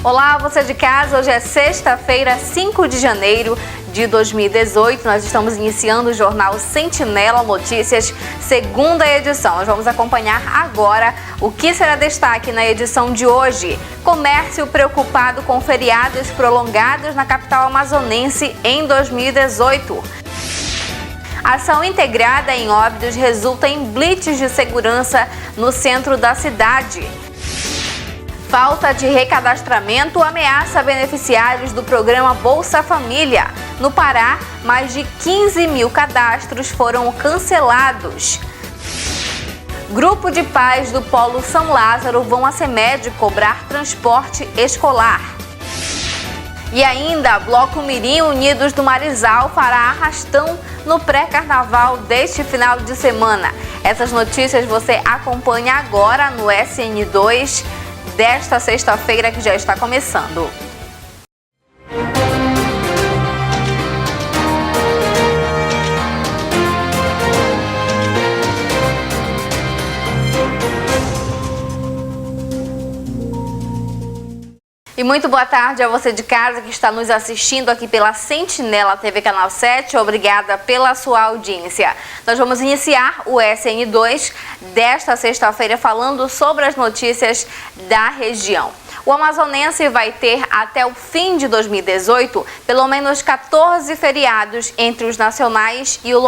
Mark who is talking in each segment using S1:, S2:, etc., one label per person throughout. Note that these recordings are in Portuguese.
S1: Olá, você de casa, hoje é sexta-feira, 5 de janeiro de 2018. Nós estamos iniciando o Jornal Sentinela Notícias, segunda edição. Nós vamos acompanhar agora o que será destaque na edição de hoje. Comércio preocupado com feriados prolongados na capital amazonense em 2018. Ação integrada em Óbidos resulta em blitz de segurança no centro da cidade. Falta de recadastramento ameaça beneficiários do programa Bolsa Família. No Pará, mais de 15 mil cadastros foram cancelados. Grupo de pais do Polo São Lázaro vão a CEMED cobrar transporte escolar. E ainda, Bloco Mirim Unidos do Marizal fará arrastão no pré-carnaval deste final de semana. Essas notícias você acompanha agora no SN2 desta sexta-feira que já está começando. E muito boa tarde a você de casa que está nos assistindo aqui pela Sentinela TV Canal 7. Obrigada pela sua audiência. Nós vamos iniciar o SN2 desta sexta-feira falando sobre as notícias da região. O amazonense vai ter até o fim de 2018 pelo menos 14 feriados entre os nacionais e os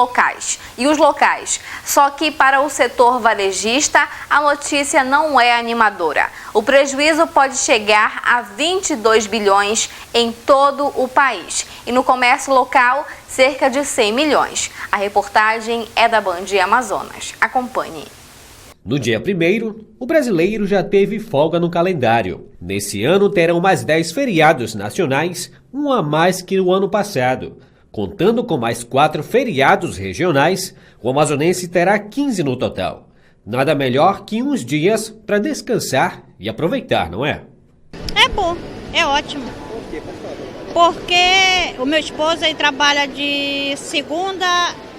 S1: locais. Só que para o setor varejista a notícia não é animadora. O prejuízo pode chegar a 22 bilhões em todo o país e no comércio local cerca de 100 milhões. A reportagem é da Band Amazonas. Acompanhe.
S2: No dia 1º, o brasileiro já teve folga no calendário. Nesse ano terão mais 10 feriados nacionais, um a mais que no ano passado. Contando com mais 4 feriados regionais, o amazonense terá 15 no total. Nada melhor que uns dias para descansar e aproveitar, não é?
S3: É bom, é ótimo.
S4: Por quê, pastor?
S3: Porque o meu esposo aí trabalha de segunda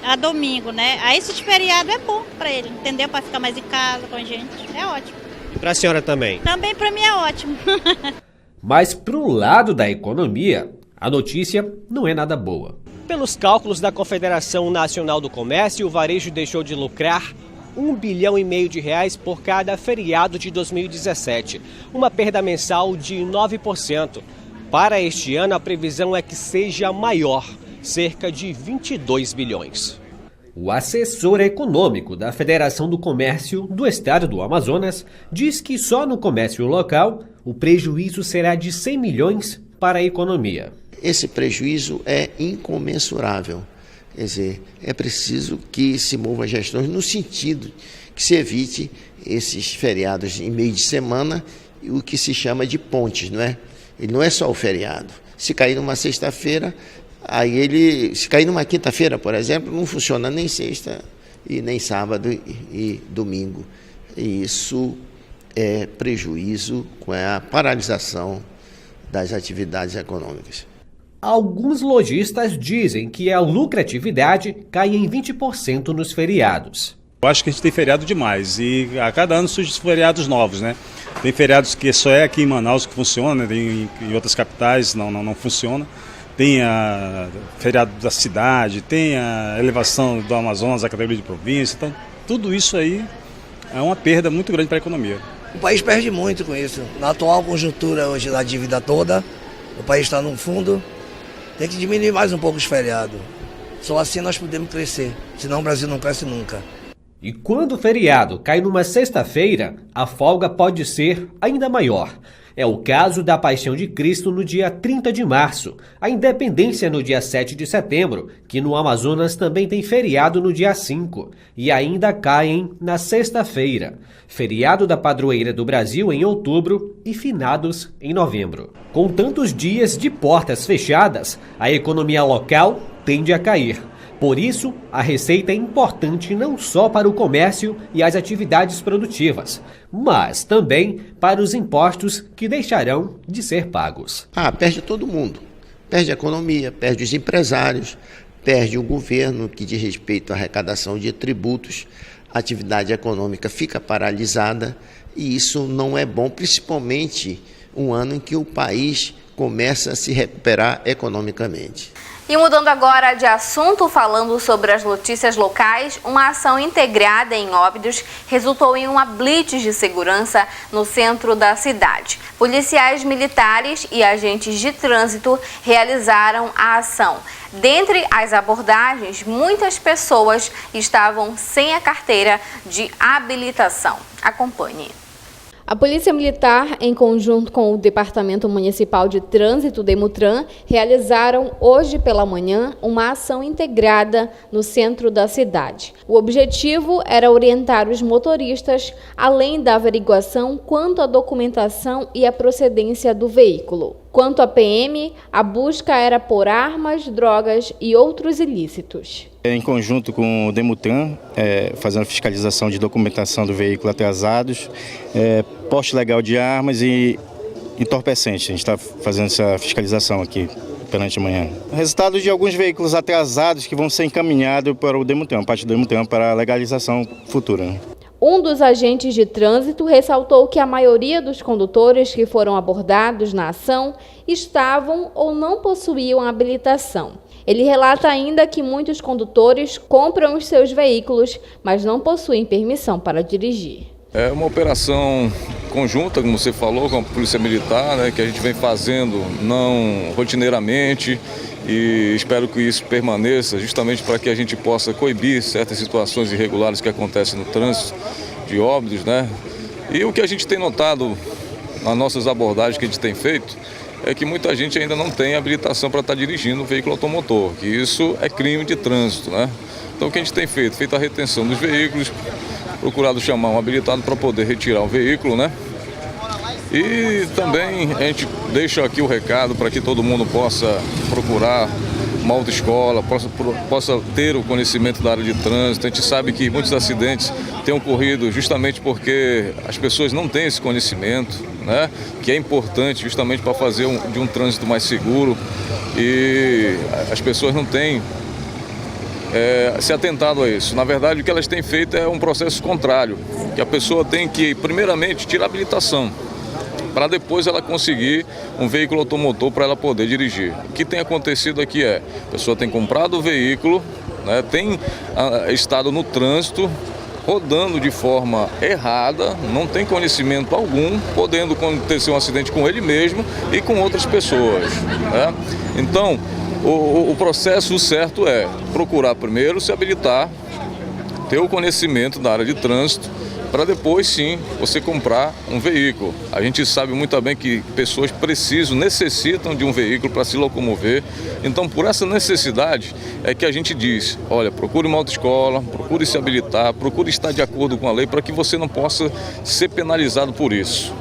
S3: a domingo, né? Aí esse feriado é bom pra ele, entendeu? Pra ficar mais em casa com a gente. É ótimo.
S4: E pra senhora também?
S3: Também pra mim é ótimo.
S2: Mas pro lado da economia, a notícia não é nada boa.
S4: Pelos cálculos da Confederação Nacional do Comércio, o varejo deixou de lucrar R$1,5 bilhão de reais por cada feriado de 2017. Uma perda mensal de 9%. Para este ano, a previsão é que seja maior, cerca de 22 bilhões.
S2: O assessor econômico da Federação do Comércio do Estado do Amazonas diz que só no comércio local o prejuízo será de 100 milhões para a economia.
S5: Esse prejuízo é incomensurável. Quer dizer, é preciso que se mova gestões no sentido que se evite esses feriados em meio de semana, o que se chama de pontes, não é? Ele não é só o feriado. Se cair numa sexta-feira, se cair numa quinta-feira, por exemplo, não funciona nem sexta e nem sábado e domingo. E isso é prejuízo com a paralisação das atividades econômicas.
S2: Alguns lojistas dizem que a lucratividade cai em 20% nos feriados.
S6: Eu acho que a gente tem feriado demais e a cada ano surgem feriados novos, né? Tem feriados que só é aqui em Manaus que funciona, tem em outras capitais não funciona. Tem a feriado da cidade, tem a elevação do Amazonas, a categoria de província. Então, tudo isso aí é uma perda muito grande para a economia.
S7: O país perde muito com isso. Na atual conjuntura hoje da dívida toda, o país está no fundo, tem que diminuir mais um pouco os feriados. Só assim nós podemos crescer, senão o Brasil não cresce nunca.
S2: E quando o feriado cai numa sexta-feira, a folga pode ser ainda maior. É o caso da Paixão de Cristo no dia 30 de março, a Independência no dia 7 de setembro, que no Amazonas também tem feriado no dia 5, e ainda caem na sexta-feira. Feriado da Padroeira do Brasil em outubro e finados em novembro. Com tantos dias de portas fechadas, a economia local tende a cair. Por isso, a receita é importante não só para o comércio e as atividades produtivas, mas também para os impostos que deixarão de ser pagos.
S5: Perde todo mundo. Perde a economia, perde os empresários, perde o governo que diz respeito à arrecadação de tributos, a atividade econômica fica paralisada e isso não é bom, principalmente um ano em que o país começa a se recuperar economicamente.
S1: E mudando agora de assunto, falando sobre as notícias locais, uma ação integrada em Óbidos resultou em uma blitz de segurança no centro da cidade. Policiais militares e agentes de trânsito realizaram a ação. Dentre as abordagens, muitas pessoas estavam sem a carteira de habilitação. Acompanhe. A Polícia Militar, em conjunto com o Departamento Municipal de Trânsito, Demutran, realizaram hoje pela manhã uma ação integrada no centro da cidade. O objetivo era orientar os motoristas, além da averiguação quanto à documentação e à procedência do veículo. Quanto à PM, a busca era por armas, drogas e outros ilícitos.
S8: Em conjunto com o Demutran, fazendo fiscalização de documentação do veículo atrasados, porte legal de armas e entorpecentes. A gente está fazendo essa fiscalização aqui perante amanhã. Resultado de alguns veículos atrasados que vão ser encaminhados para o Demutran, parte do Demutran, para a legalização futura.
S1: Um dos agentes de trânsito ressaltou que a maioria dos condutores que foram abordados na ação estavam ou não possuíam habilitação. Ele relata ainda que muitos condutores compram os seus veículos, mas não possuem permissão para dirigir.
S9: É uma operação conjunta, como você falou, com a Polícia Militar, né, que a gente vem fazendo não rotineiramente, e espero que isso permaneça justamente para que a gente possa coibir certas situações irregulares que acontecem no trânsito de Óbidos, né? E o que a gente tem notado nas nossas abordagens que a gente tem feito é que muita gente ainda não tem habilitação para estar dirigindo um veículo automotor, que isso é crime de trânsito, né? Então o que a gente tem feito? Feito a retenção dos veículos, procurado chamar um habilitado para poder retirar o veículo, né? E também a gente deixa aqui o recado para que todo mundo possa procurar uma autoescola, possa ter o conhecimento da área de trânsito. A gente sabe que muitos acidentes têm ocorrido justamente porque as pessoas não têm esse conhecimento, né? Que é importante justamente para fazer de um trânsito mais seguro, e as pessoas não têm se atentado a isso. Na verdade, o que elas têm feito é um processo contrário, que a pessoa tem que, primeiramente, tirar a habilitação, para depois ela conseguir um veículo automotor para ela poder dirigir. O que tem acontecido aqui a pessoa tem comprado o veículo, né, tem estado no trânsito, rodando de forma errada, não tem conhecimento algum, podendo acontecer um acidente com ele mesmo e com outras pessoas, né? Então, o processo certo é procurar primeiro se habilitar, ter o conhecimento da área de trânsito, para depois sim você comprar um veículo. A gente sabe muito bem que pessoas necessitam de um veículo para se locomover. Então, por essa necessidade é que a gente diz, olha, procure uma autoescola, procure se habilitar, procure estar de acordo com a lei para que você não possa ser penalizado por isso.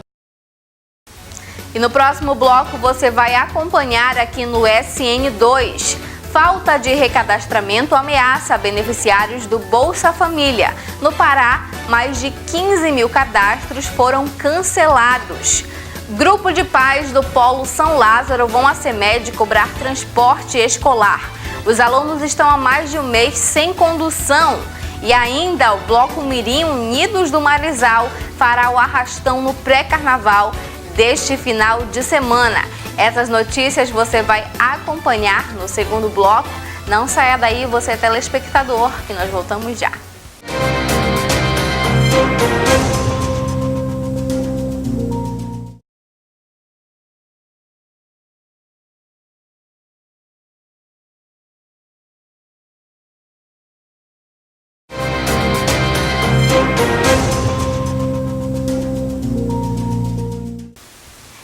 S1: E no próximo bloco você vai acompanhar aqui no SN2. Falta de recadastramento ameaça beneficiários do Bolsa Família. No Pará, mais de 15 mil cadastros foram cancelados. Grupo de pais do Polo São Lázaro vão à CEMED cobrar transporte escolar. Os alunos estão há mais de um mês sem condução. E ainda o Bloco Mirim Unidos do Marizal fará o arrastão no pré-carnaval deste final de semana. Essas notícias você vai acompanhar no segundo bloco. Não saia daí, você telespectador, que nós voltamos já.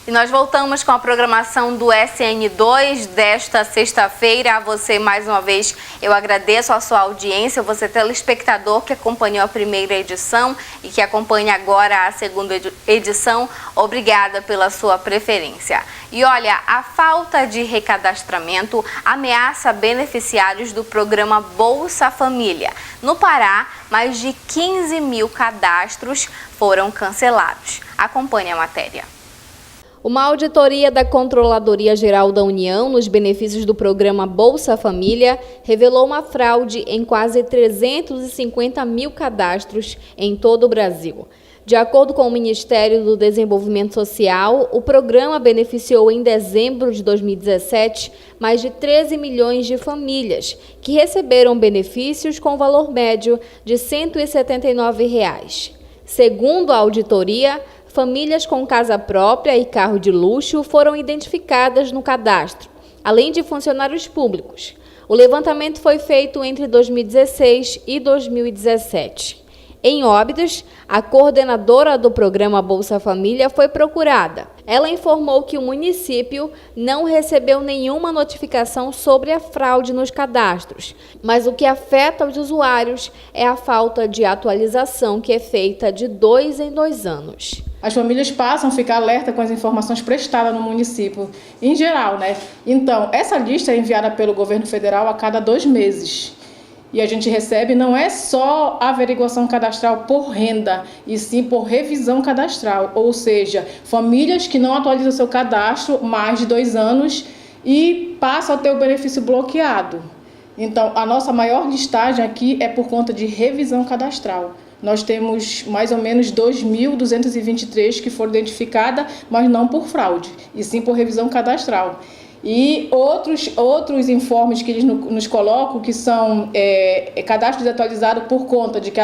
S1: E nós voltamos com a programação do SN2 desta sexta-feira. A você, mais uma vez, eu agradeço a sua audiência, você telespectador que acompanhou a primeira edição e que acompanha agora a segunda edição. Obrigada pela sua preferência. E olha, a falta de recadastramento ameaça beneficiários do programa Bolsa Família. No Pará, mais de 15 mil cadastros foram cancelados. Acompanhe a matéria. Uma auditoria da Controladoria Geral da União nos benefícios do programa Bolsa Família revelou uma fraude em quase 350 mil cadastros em todo o Brasil. De acordo com o Ministério do Desenvolvimento Social, o programa beneficiou em dezembro de 2017 mais de 13 milhões de famílias que receberam benefícios com valor médio de R$ 179. Segundo a auditoria, famílias com casa própria e carro de luxo foram identificadas no cadastro, além de funcionários públicos. O levantamento foi feito entre 2016 e 2017. Em Óbidos, a coordenadora do programa Bolsa Família foi procurada. Ela informou que o município não recebeu nenhuma notificação sobre a fraude nos cadastros, mas o que afeta os usuários é a falta de atualização que é feita de 2 em 2 anos.
S10: As famílias passam a ficar alerta com as informações prestadas no município, em geral, né? Então, essa lista é enviada pelo governo federal a cada 2 meses. E a gente recebe não é só a averiguação cadastral por renda, e sim por revisão cadastral, ou seja, famílias que não atualizam seu cadastro mais de 2 anos e passam a ter o benefício bloqueado. Então, a nossa maior listagem aqui é por conta de revisão cadastral. Nós temos mais ou menos 2.223 que foram identificadas, mas não por fraude, e sim por revisão cadastral. E outros informes que eles nos colocam, que são cadastro desatualizado por conta de que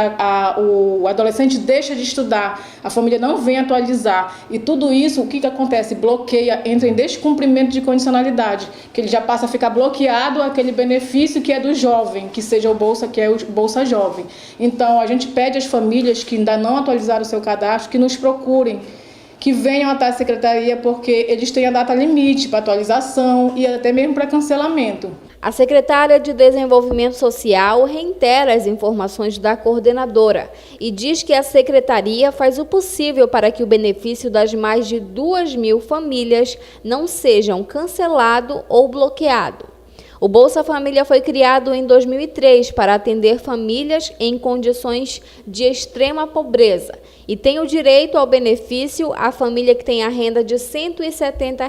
S10: o adolescente deixa de estudar, a família não vem atualizar. E tudo isso, o que acontece? Bloqueia, entra em descumprimento de condicionalidade, que ele já passa a ficar bloqueado aquele benefício que é do jovem, que seja o Bolsa, que é o Bolsa Jovem. Então, a gente pede às famílias que ainda não atualizaram o seu cadastro, que nos procurem, que venham até a secretaria, porque eles têm a data limite para atualização e até mesmo para cancelamento.
S1: A secretária de Desenvolvimento Social reitera as informações da coordenadora e diz que a secretaria faz o possível para que o benefício das mais de 2.000 famílias não sejam cancelado ou bloqueado. O Bolsa Família foi criado em 2003 para atender famílias em condições de extrema pobreza e tem o direito ao benefício a família que tem a renda de R$ 170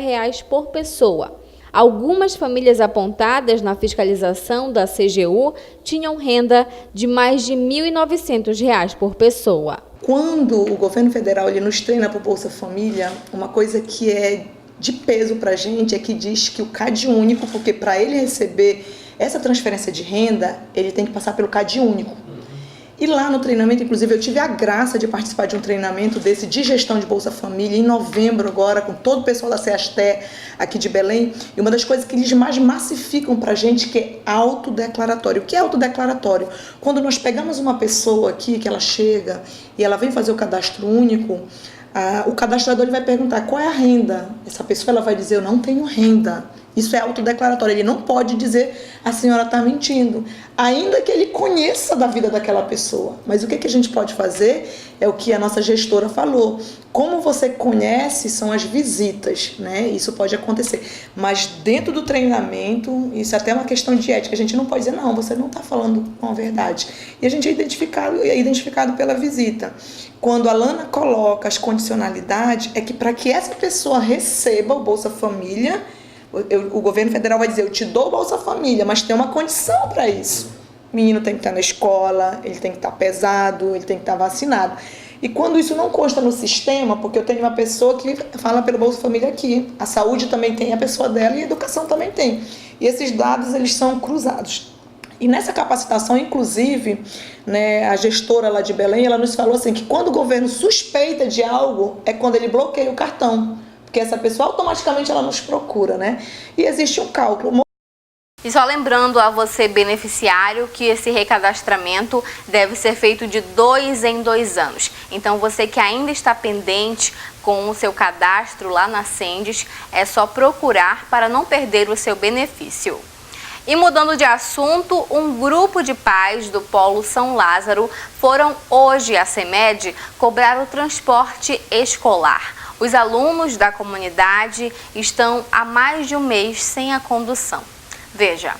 S1: por pessoa. Algumas famílias apontadas na fiscalização da CGU tinham renda de mais de R$ 1.900 por pessoa.
S11: Quando o governo federal nos treina para o Bolsa Família, uma coisa que é de peso para a gente é que diz que o CAD único, porque para ele receber essa transferência de renda, ele tem que passar pelo CAD único. E lá no treinamento, inclusive, eu tive a graça de participar de um treinamento desse de gestão de Bolsa Família em novembro agora, com todo o pessoal da CEASTE aqui de Belém. E uma das coisas que eles mais massificam para a gente que é autodeclaratório. O que é autodeclaratório? Quando nós pegamos uma pessoa aqui, que ela chega e ela vem fazer o cadastro único, o cadastrador ele vai perguntar qual é a renda. Essa pessoa ela vai dizer, eu não tenho renda. Isso é autodeclaratório. Ele não pode dizer, a senhora está mentindo, ainda que ele conheça da vida daquela pessoa. Mas o que a gente pode fazer é o que a nossa gestora falou. Como você conhece, são as visitas, né? Isso pode acontecer. Mas dentro do treinamento, isso é até uma questão de ética. A gente não pode dizer, não, você não está falando com a verdade. E a gente é identificado pela visita. Quando a Lana coloca as condicionalidades, é que para que essa pessoa receba o Bolsa Família, o governo federal vai dizer, eu te dou o Bolsa Família, mas tem uma condição para isso. O menino tem que estar na escola, ele tem que estar pesado, ele tem que estar vacinado. E quando isso não consta no sistema, porque eu tenho uma pessoa que fala pelo Bolsa Família aqui, a saúde também tem a pessoa dela e a educação também tem. E esses dados, eles são cruzados. E nessa capacitação, inclusive, né, a gestora lá de Belém, ela nos falou assim, que quando o governo suspeita de algo, é quando ele bloqueia o cartão. Porque essa pessoa automaticamente ela nos procura, né? E existe um cálculo.
S1: E só lembrando a você, beneficiário, que esse recadastramento deve ser feito de 2 em 2 anos. Então, você que ainda está pendente com o seu cadastro lá na Sendes, é só procurar para não perder o seu benefício. E mudando de assunto, um grupo de pais do Polo São Lázaro foram hoje à CEMED cobrar o transporte escolar. Os alunos da comunidade estão há mais de um mês sem a condução. Veja.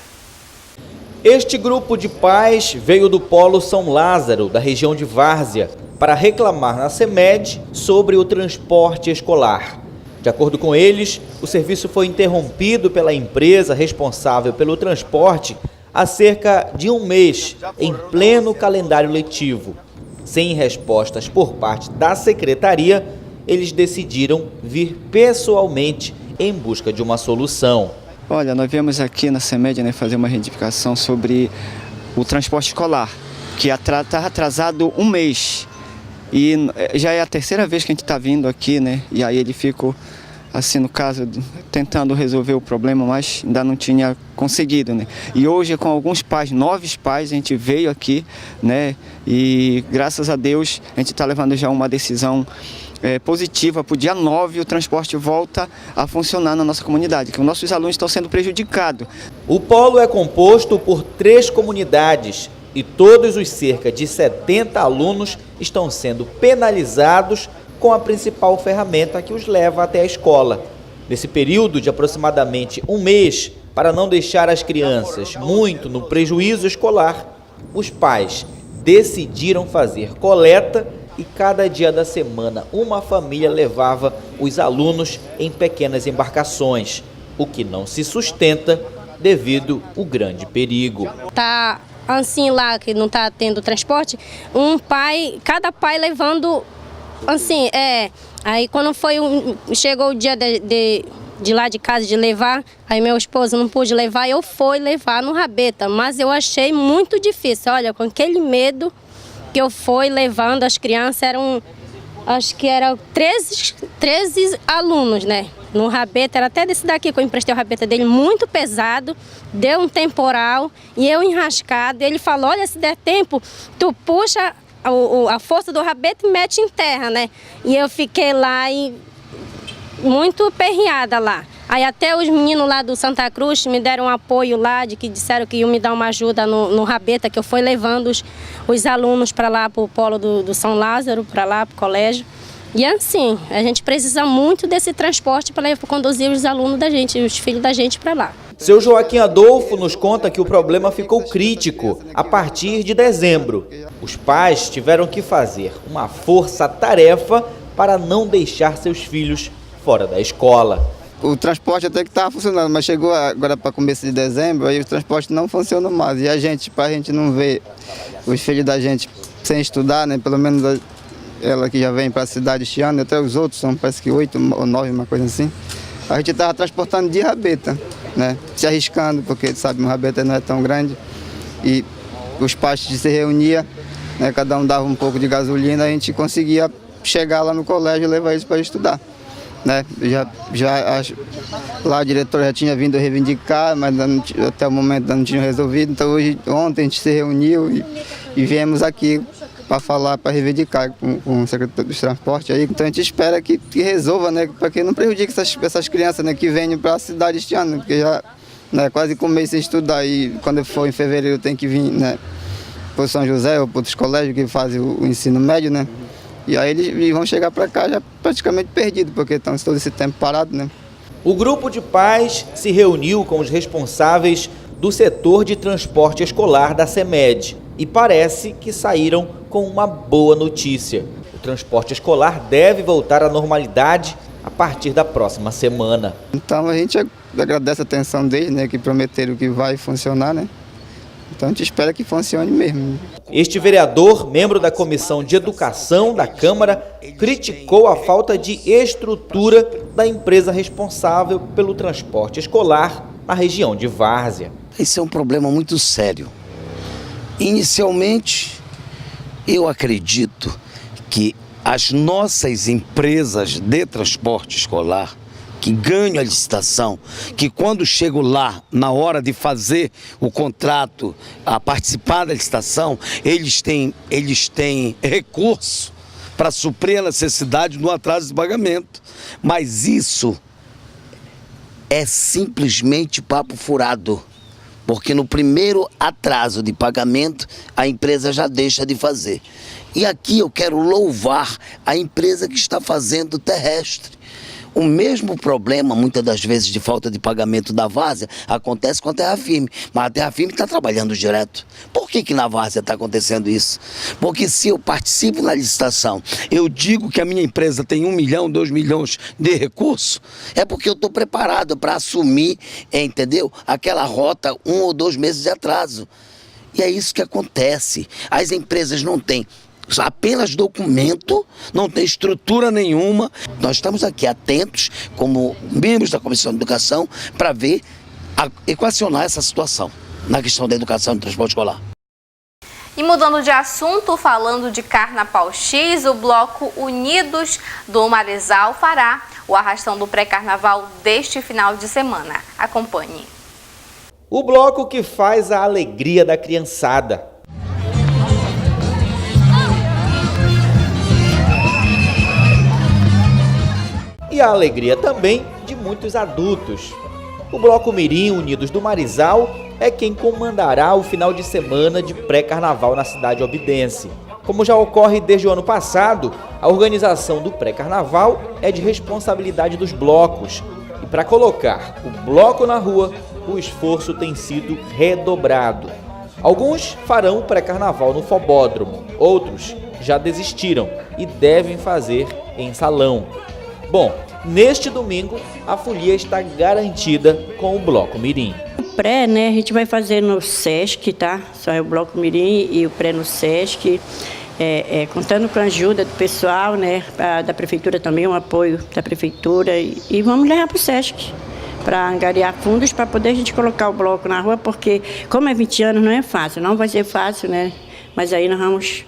S12: Este grupo de pais veio do Polo São Lázaro, da região de Várzea, para reclamar na CEMED sobre o transporte escolar. De acordo com eles, o serviço foi interrompido pela empresa responsável pelo transporte há cerca de um mês, em pleno calendário letivo. Sem respostas por parte da secretaria, eles decidiram vir pessoalmente em busca de uma solução.
S13: Olha, nós viemos aqui na CEMED, né, fazer uma reivindicação sobre o transporte escolar, que está atrasado um mês. E já é a terceira vez que a gente está vindo aqui, né? E aí ele ficou, assim, no caso, tentando resolver o problema, mas ainda não tinha conseguido, né? E hoje, com alguns pais, 9 pais, a gente veio aqui, né? E graças a Deus, a gente está levando já uma decisão positiva. Para o dia 9, o transporte volta a funcionar na nossa comunidade, que os nossos alunos estão sendo prejudicados.
S12: O polo é composto por 3 comunidades e todos os cerca de 70 alunos estão sendo penalizados com a principal ferramenta que os leva até a escola. Nesse período de aproximadamente um mês, para não deixar as crianças muito no prejuízo escolar, os pais decidiram fazer coleta e cada dia da semana uma família levava os alunos em pequenas embarcações, o que não se sustenta devido ao grande perigo.
S14: Tá assim lá que não tá tendo transporte, cada pai levando assim, aí quando chegou o dia de lá de casa de levar, aí meu esposo não pôde levar, eu fui levar no rabeta, mas eu achei muito difícil, olha, com aquele medo que eu fui levando as crianças, acho que eram 13 alunos, né? No rabeta, era até desse daqui que eu emprestei o rabeta dele, muito pesado, deu um temporal e eu enrascado. Ele falou, olha, se der tempo, tu puxa a força do rabeta e mete em terra, né? E eu fiquei lá e muito perreada lá. Aí até os meninos lá do Santa Cruz me deram um apoio lá, que disseram que iam me dar uma ajuda no rabeta, que eu fui levando os alunos para lá, para o polo do São Lázaro, para lá, para o colégio. E assim, a gente precisa muito desse transporte para conduzir os alunos da gente, os filhos da gente para lá.
S12: Seu Joaquim Adolfo nos conta que o problema ficou crítico a partir de dezembro. Os pais tiveram que fazer uma força-tarefa para não deixar seus filhos fora da escola.
S13: O transporte até que estava funcionando, mas chegou agora para começo de dezembro, aí o transporte não funciona mais. E a gente, para a gente não ver os filhos da gente sem estudar, né, pelo menos ela que já vem para a cidade este ano, até os outros, são parece que 8 ou 9, uma coisa assim. A gente estava transportando de rabeta, né, se arriscando, porque sabe, uma rabeta não é tão grande. E os pais se reuniam, né, cada um dava um pouco de gasolina, a gente conseguia chegar lá no colégio e levar eles para estudar. Né? Lá a diretora já tinha vindo reivindicar, mas até o momento não tinha resolvido. Então ontem a gente se reuniu e viemos aqui para falar, para reivindicar com o secretário do transporte aí. Então a gente espera que resolva, né, para que não prejudique essas crianças, né, que venham para a cidade este ano, porque já, né, quase com um mês sem estudar e quando for em fevereiro tem que vir, né, para São José ou para outros colégios que fazem o ensino médio, né? E aí eles vão chegar para cá já praticamente perdidos, porque estão todo esse tempo parados, né?
S12: O grupo de pais se reuniu com os responsáveis do setor de transporte escolar da CEMED e parece que saíram com uma boa notícia. O transporte escolar deve voltar à normalidade a partir da próxima semana.
S13: Então a gente agradece a atenção deles, né, que prometeram que vai funcionar, né? Então a gente espera que funcione mesmo.
S12: Este vereador, membro da Comissão de Educação da Câmara, criticou a falta de estrutura da empresa responsável pelo transporte escolar na região de Várzea.
S15: Esse é um problema muito sério. Inicialmente, eu acredito que as nossas empresas de transporte escolar que ganham a licitação, que quando chego lá, na hora de fazer o contrato, a participar da licitação, eles têm recurso para suprir a necessidade do atraso de pagamento. Mas isso é simplesmente papo furado, porque no primeiro atraso de pagamento, a empresa já deixa de fazer. E aqui eu quero louvar a empresa que está fazendo o terrestre. O mesmo problema, muitas das vezes, de falta de pagamento da Várzea, acontece com a Terra Firme. Mas a Terra Firme está trabalhando direto. Por que na Várzea está acontecendo isso? Porque se eu participo na licitação, eu digo que a minha empresa tem 1 milhão, 2 milhões de recursos, é porque eu estou preparado para assumir, entendeu? Aquela rota 1 ou 2 meses de atraso. E é isso que acontece. As empresas não têm apenas documento, não tem estrutura nenhuma. Nós estamos aqui atentos, como membros da Comissão de Educação, para ver, equacionar essa situação na questão da educação e do transporte escolar.
S1: E mudando de assunto, falando de Carnaval X, o bloco Unidos do Marizal fará o arrastão do pré-carnaval deste final de semana. Acompanhe.
S12: O bloco que faz a alegria da criançada. E a alegria também de muitos adultos. O bloco Mirim Unidos do Marizal é quem comandará o final de semana de pré-carnaval na cidade obidense. Como já ocorre desde o ano passado, a organização do pré-carnaval é de responsabilidade dos blocos. E para colocar o bloco na rua, o esforço tem sido redobrado. Alguns farão o pré-carnaval no Fobódromo, outros já desistiram e devem fazer em salão. Bom, neste domingo, a folia está garantida com o Bloco Mirim.
S16: O pré, né, a gente vai fazer no Sesc, tá? Só é o Bloco Mirim e o pré no Sesc. Contando com a ajuda do pessoal, né, da Prefeitura também, um apoio da Prefeitura. E vamos levar para o Sesc, para angariar fundos, para poder a gente colocar o bloco na rua, porque como é 20 anos, não é fácil, não vai ser fácil, né? Mas aí nós vamos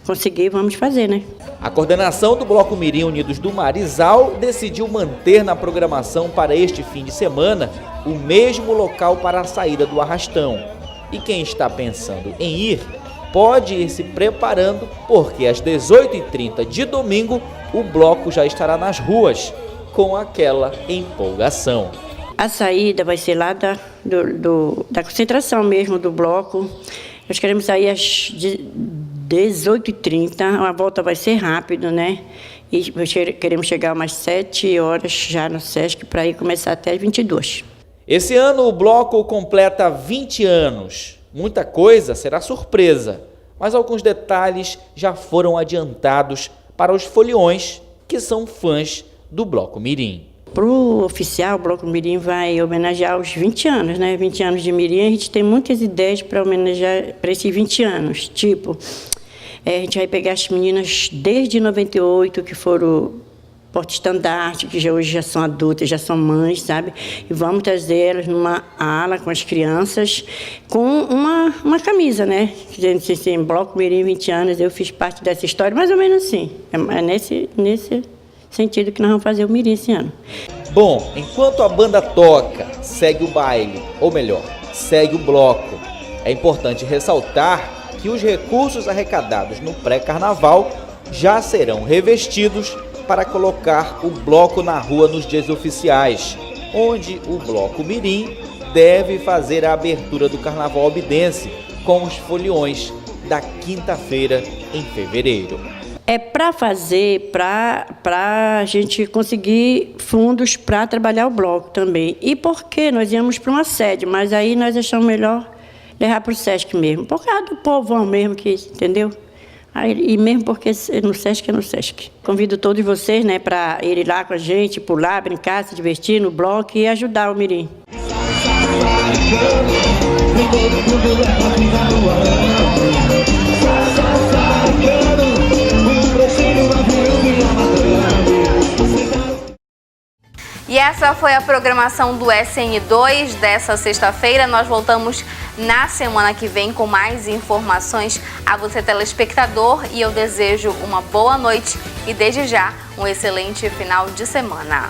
S16: conseguir, vamos fazer, né?
S12: A coordenação do Bloco Mirim Unidos do Marizal decidiu manter na programação para este fim de semana o mesmo local para a saída do arrastão. E quem está pensando em ir, pode ir se preparando, porque às 18h30 de domingo, o bloco já estará nas ruas, com aquela empolgação.
S16: A saída vai ser lá da concentração mesmo do bloco. Nós queremos sair às 18h30, a volta vai ser rápido, né? E queremos chegar umas 7 horas já no Sesc para ir começar até às 22h.
S12: Esse ano o bloco completa 20 anos. Muita coisa será surpresa, mas alguns detalhes já foram adiantados para os foliões que são fãs do Bloco Mirim.
S16: Para o oficial, o Bloco Mirim vai homenagear os 20 anos, né? 20 anos de Mirim, a gente tem muitas ideias para homenagear para esses 20 anos. Tipo, a gente vai pegar as meninas desde 98, que foram porta-estandarte, que hoje já são adultas, já são mães, sabe? E vamos trazer elas numa ala com as crianças, com uma camisa, né? Assim, Bloco Mirim 20 anos, eu fiz parte dessa história, mais ou menos assim. É nesse sentido que nós vamos fazer o Mirim esse ano.
S12: Bom, enquanto a banda toca, segue o baile, ou melhor, segue o bloco. É importante ressaltar que os recursos arrecadados no pré-carnaval já serão revestidos para colocar o bloco na rua nos dias oficiais, onde o Bloco Mirim deve fazer a abertura do Carnaval Obidense com os foliões da quinta-feira em fevereiro.
S16: É para fazer, para a gente conseguir fundos para trabalhar o bloco também. E porque nós íamos para uma sede, mas aí nós achamos melhor levar para o Sesc mesmo, por causa do povão mesmo, que, entendeu? Aí, e mesmo porque no Sesc é no Sesc. Convido todos vocês, né, para irem lá com a gente, pular, brincar, se divertir no bloco e ajudar o Mirim.
S1: E essa foi a programação do SN2 dessa sexta-feira. Nós voltamos na semana que vem com mais informações a você, telespectador, e eu desejo uma boa noite e desde já um excelente final de semana.